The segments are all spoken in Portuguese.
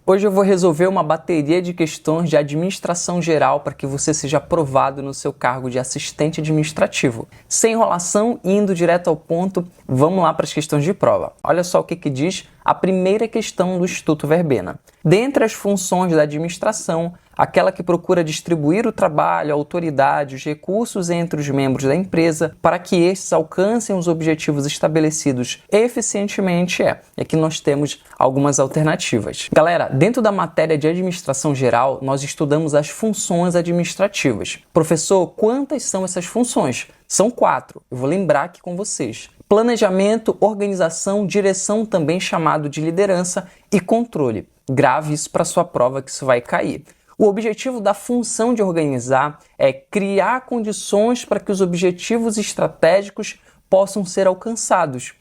Hoje eu vou resolver uma bateria de questões de administração geral para que você seja aprovado no seu cargo de assistente administrativo. Sem enrolação e indo direto ao ponto, vamos lá para as questões de prova. Olha só o que diz a primeira questão do Instituto Verbena. Dentre as funções da administração, aquela que procura distribuir o trabalho, a autoridade, os recursos entre os membros da empresa para que estes alcancem os objetivos estabelecidos eficientemente E aqui nós temos algumas alternativas. Galera, dentro da matéria de administração geral, nós estudamos as funções administrativas. Professor, quantas são essas funções? São 4. Eu vou lembrar aqui com vocês. Planejamento, organização, direção, também chamado de liderança, e controle. Grave isso para sua prova que isso vai cair. O objetivo da função de organizar é criar condições para que os objetivos estratégicos possam ser alcançados,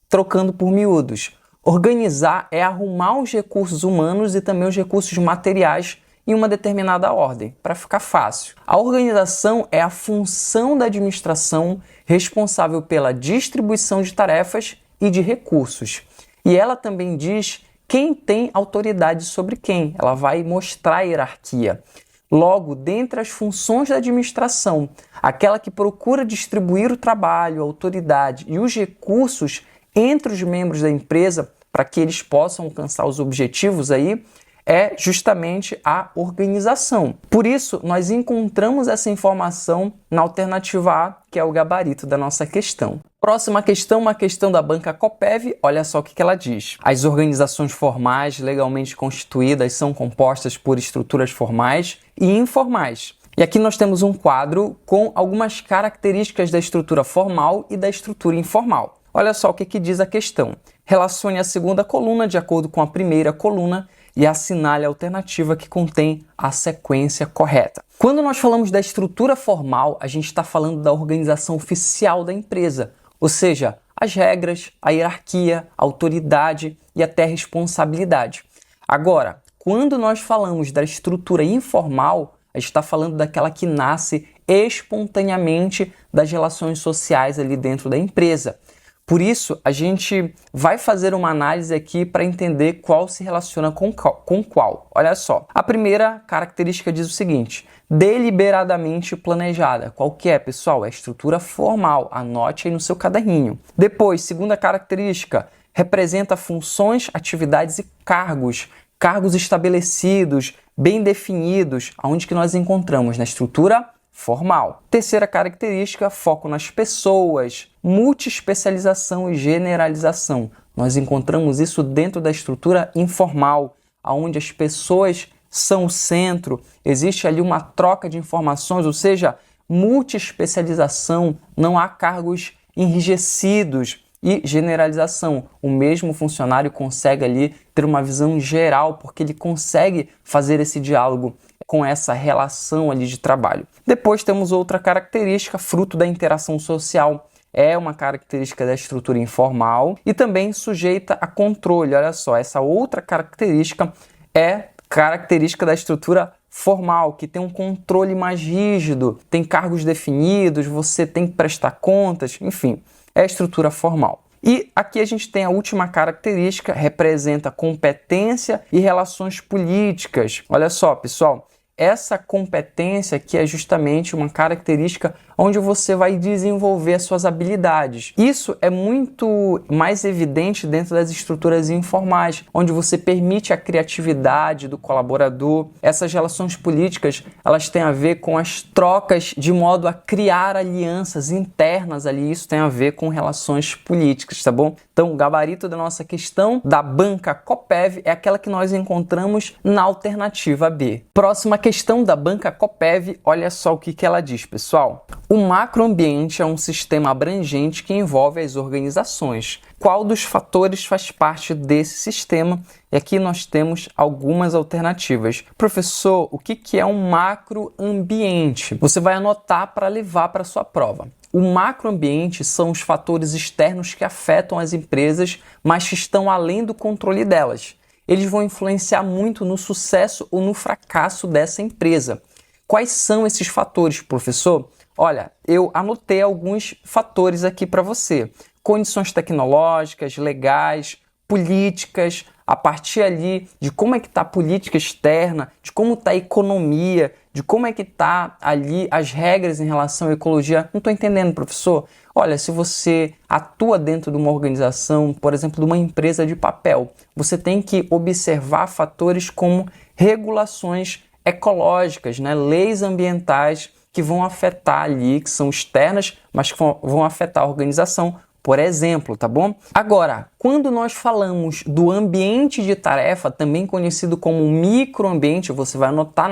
trocando por miúdos. Organizar é arrumar os recursos humanos e também os recursos materiais em uma determinada ordem, para ficar fácil. A organização é a função da administração responsável pela distribuição de tarefas e de recursos. E ela também diz quem tem autoridade sobre quem. Ela vai mostrar a hierarquia. Logo, dentre as funções da administração, aquela que procura distribuir o trabalho, a autoridade e os recursos entre os membros da empresa para que eles possam alcançar os objetivos é justamente a organização. Por isso, nós encontramos essa informação na alternativa A, que é o gabarito da nossa questão. Próxima questão, uma questão da banca Coppev, olha só o que ela diz. As organizações formais legalmente constituídas são compostas por estruturas formais e informais. E aqui nós temos um quadro com algumas características da estrutura formal e da estrutura informal. Olha só o que diz a questão. Relacione a segunda coluna de acordo com a primeira coluna e assinale a alternativa que contém a sequência correta. Quando nós falamos da estrutura formal, a gente está falando da organização oficial da empresa, ou seja, as regras, a hierarquia, a autoridade e até a responsabilidade. Agora, quando nós falamos da estrutura informal, a gente está falando daquela que nasce espontaneamente das relações sociais ali dentro da empresa. Por isso, a gente vai fazer uma análise aqui para entender qual se relaciona com qual. Olha só, a primeira característica diz o seguinte: deliberadamente planejada. Qual que é, pessoal? É a estrutura formal. Anote aí no seu caderninho. Depois, segunda característica, representa funções, atividades e cargos. Cargos estabelecidos, bem definidos, aonde que nós encontramos? Na estrutura formal. Terceira característica, foco nas pessoas, multiespecialização e generalização. Nós encontramos isso dentro da estrutura informal, onde as pessoas são o centro, existe ali uma troca de informações, ou seja, multiespecialização, não há cargos enrijecidos. E generalização, o mesmo funcionário consegue ali ter uma visão geral, porque ele consegue fazer esse diálogo com essa relação ali de trabalho. Depois temos outra característica, fruto da interação social. É uma característica da estrutura informal e também sujeita a controle. Olha só, essa outra característica é característica da estrutura formal, que tem um controle mais rígido, tem cargos definidos, você tem que prestar contas, enfim, é a estrutura formal. E aqui a gente tem a última característica, representa competência e relações políticas. Olha só, pessoal, essa competência aqui é justamente uma característica onde você vai desenvolver as suas habilidades. Isso é muito mais evidente dentro das estruturas informais, onde você permite a criatividade do colaborador. Essas relações políticas, elas têm a ver com as trocas de modo a criar alianças internas ali. Isso tem a ver com relações políticas, tá bom? Então, o gabarito da nossa questão da banca Coppev é aquela que nós encontramos na alternativa B. Próxima questão da banca Coppev, olha só o que ela diz, pessoal. O macroambiente é um sistema abrangente que envolve as organizações. Qual dos fatores faz parte desse sistema? E aqui nós temos algumas alternativas. Professor, o que é um macroambiente? Você vai anotar para levar para a sua prova. O macroambiente são os fatores externos que afetam as empresas, mas que estão além do controle delas. Eles vão influenciar muito no sucesso ou no fracasso dessa empresa. Quais são esses fatores, professor? Olha, eu anotei alguns fatores aqui para você. Condições tecnológicas, legais, políticas, a partir ali de como é que está a política externa, de como está a economia, de como é que está ali as regras em relação à ecologia. Não estou entendendo, professor. Olha, se você atua dentro de uma organização, por exemplo, de uma empresa de papel, você tem que observar fatores como regulações ecológicas, né? Leis ambientais que vão afetar ali, que são externas, mas que vão afetar a organização, por exemplo, tá bom? Agora, quando nós falamos do ambiente de tarefa, também conhecido como microambiente, você vai anotar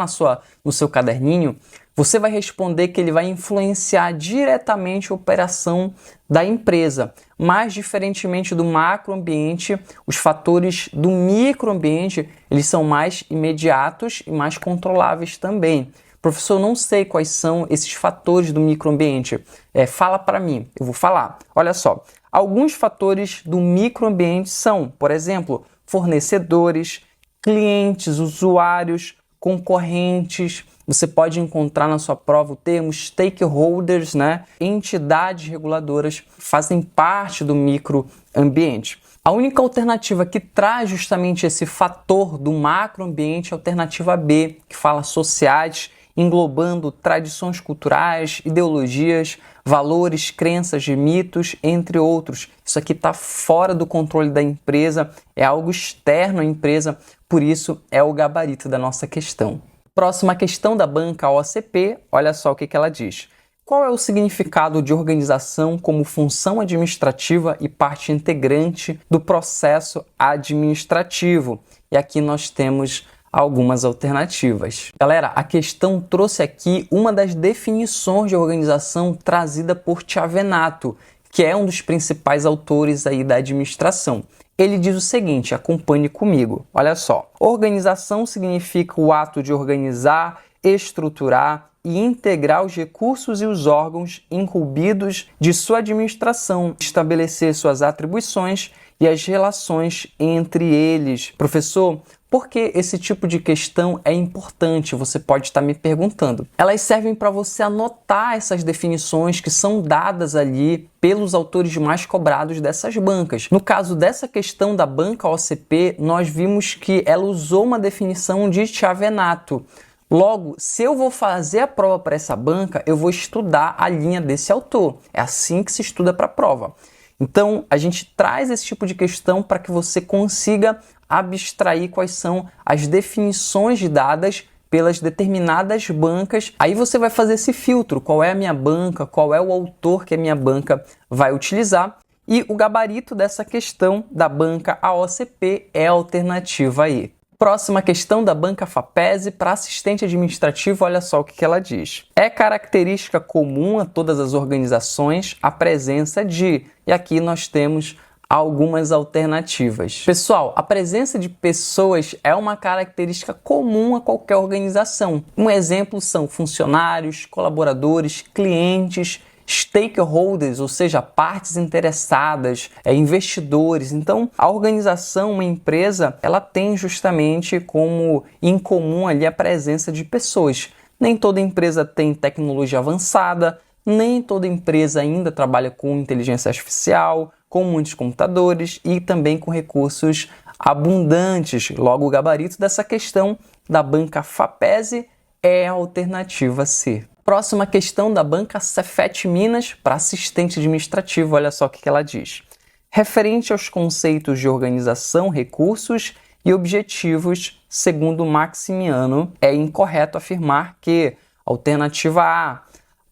no seu caderninho, você vai responder que ele vai influenciar diretamente a operação da empresa. Mas, diferentemente do macroambiente, os fatores do microambiente, eles são mais imediatos e mais controláveis também. Professor, não sei quais são esses fatores do microambiente. Fala para mim, eu vou falar. Olha só, alguns fatores do microambiente são, por exemplo, fornecedores, clientes, usuários, concorrentes. Você pode encontrar na sua prova o termo stakeholders, né? Entidades reguladoras fazem parte do microambiente. A única alternativa que traz justamente esse fator do macroambiente é a alternativa B, que fala sociais, englobando tradições culturais, ideologias, valores, crenças, mitos, entre outros. Isso aqui está fora do controle da empresa, é algo externo à empresa, por isso é o gabarito da nossa questão. Próxima questão da banca OCP, olha só o que ela diz. Qual é o significado de organização como função administrativa e parte integrante do processo administrativo? E aqui nós temos algumas alternativas. Galera, a questão trouxe aqui uma das definições de organização trazida por Chiavenato, que é um dos principais autores aí da administração. Ele diz o seguinte, acompanhe comigo. Olha só, organização significa o ato de organizar, estruturar e integrar os recursos e os órgãos incumbidos de sua administração, estabelecer suas atribuições e as relações entre eles. Professor, por que esse tipo de questão é importante? Você pode estar me perguntando. Elas servem para você anotar essas definições que são dadas ali pelos autores mais cobrados dessas bancas. No caso dessa questão da banca OCP, nós vimos que ela usou uma definição de Chiavenato. Logo, se eu vou fazer a prova para essa banca, eu vou estudar a linha desse autor. É assim que se estuda para a prova. Então, a gente traz esse tipo de questão para que você consiga abstrair quais são as definições dadas pelas determinadas bancas. Aí você vai fazer esse filtro, qual é a minha banca, qual é o autor que a minha banca vai utilizar. E o gabarito dessa questão da banca AOCP é a alternativa aí. Próxima questão da banca FAPESE para assistente administrativo, olha só o que ela diz. É característica comum a todas as organizações a presença de... E aqui nós temos algumas alternativas. Pessoal, a presença de pessoas é uma característica comum a qualquer organização. Um exemplo são funcionários, colaboradores, clientes, stakeholders, ou seja, partes interessadas, investidores. Então, a organização, uma empresa, ela tem justamente como em comum ali a presença de pessoas. Nem toda empresa tem tecnologia avançada, nem toda empresa ainda trabalha com inteligência artificial, com muitos computadores e também com recursos abundantes. Logo, o gabarito dessa questão da banca FAPESE é a alternativa C. Próxima questão da banca Cefet Minas para assistente administrativo, olha só o que ela diz. Referente aos conceitos de organização, recursos e objetivos, segundo Maximiano, é incorreto afirmar que, alternativa A,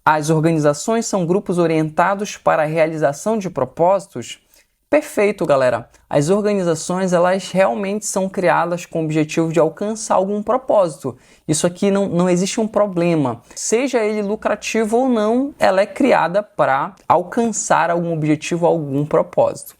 as organizações são grupos orientados para a realização de propósitos? Perfeito, galera. As organizações, elas realmente são criadas com o objetivo de alcançar algum propósito. Isso aqui não existe um problema. Seja ele lucrativo ou não, ela é criada para alcançar algum objetivo, algum propósito.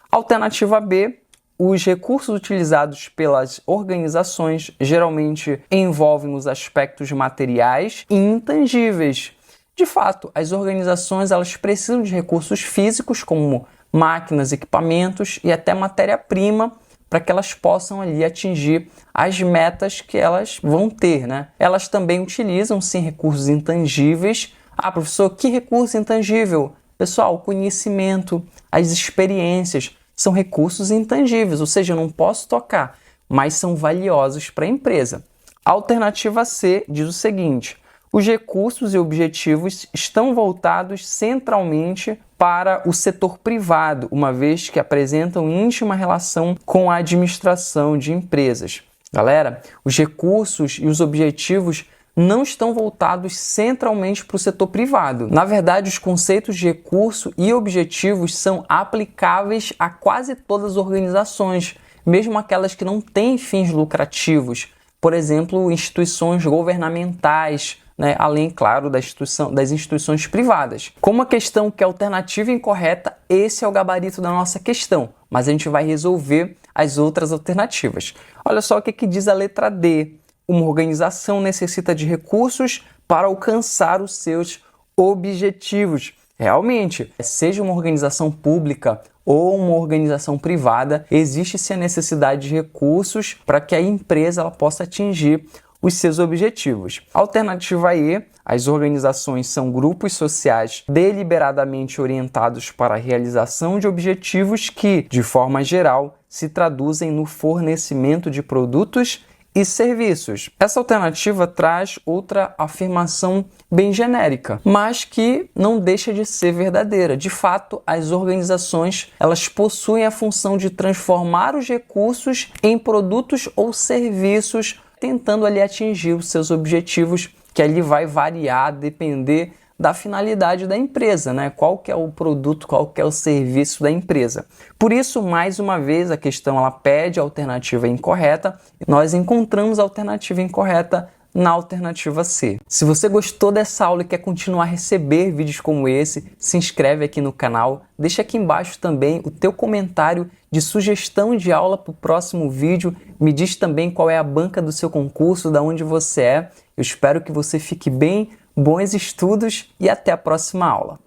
Alternativa B, os recursos utilizados pelas organizações geralmente envolvem os aspectos materiais e intangíveis. De fato, as organizações, elas precisam de recursos físicos como máquinas, equipamentos e até matéria-prima para que elas possam ali atingir as metas que elas vão ter, né? Elas também utilizam, sim, recursos intangíveis. Ah, professor, que recurso intangível? Pessoal, o conhecimento, as experiências são recursos intangíveis, ou seja, eu não posso tocar, mas são valiosos para a empresa. A alternativa C diz o seguinte: os recursos e objetivos estão voltados centralmente para o setor privado, uma vez que apresentam íntima relação com a administração de empresas. Galera, os recursos e os objetivos não estão voltados centralmente para o setor privado. Na verdade, os conceitos de recurso e objetivos são aplicáveis a quase todas as organizações, mesmo aquelas que não têm fins lucrativos. Por exemplo, instituições governamentais, além, claro, das instituições privadas. Como a questão que é alternativa e incorreta, esse é o gabarito da nossa questão, mas a gente vai resolver as outras alternativas. Olha só o que diz a letra D. Uma organização necessita de recursos para alcançar os seus objetivos. Realmente, seja uma organização pública ou uma organização privada, existe-se a necessidade de recursos para que a empresa possa atingir os seus objetivos. Alternativa E, as organizações são grupos sociais deliberadamente orientados para a realização de objetivos que, de forma geral, se traduzem no fornecimento de produtos e serviços. Essa alternativa traz outra afirmação bem genérica, mas que não deixa de ser verdadeira. De fato, as organizações elas possuem a função de transformar os recursos em produtos ou serviços, tentando ali atingir os seus objetivos, que ali vai variar, depender da finalidade da empresa, Qual que é o produto, qual que é o serviço da empresa. Por isso, mais uma vez, a questão ela pede a alternativa incorreta e nós encontramos a alternativa incorreta na alternativa C. Se você gostou dessa aula e quer continuar a receber vídeos como esse, se inscreve aqui no canal, deixa aqui embaixo também o teu comentário de sugestão de aula para o próximo vídeo, me diz também qual é a banca do seu concurso, da onde você é. Eu espero que você fique bem, bons estudos e até a próxima aula.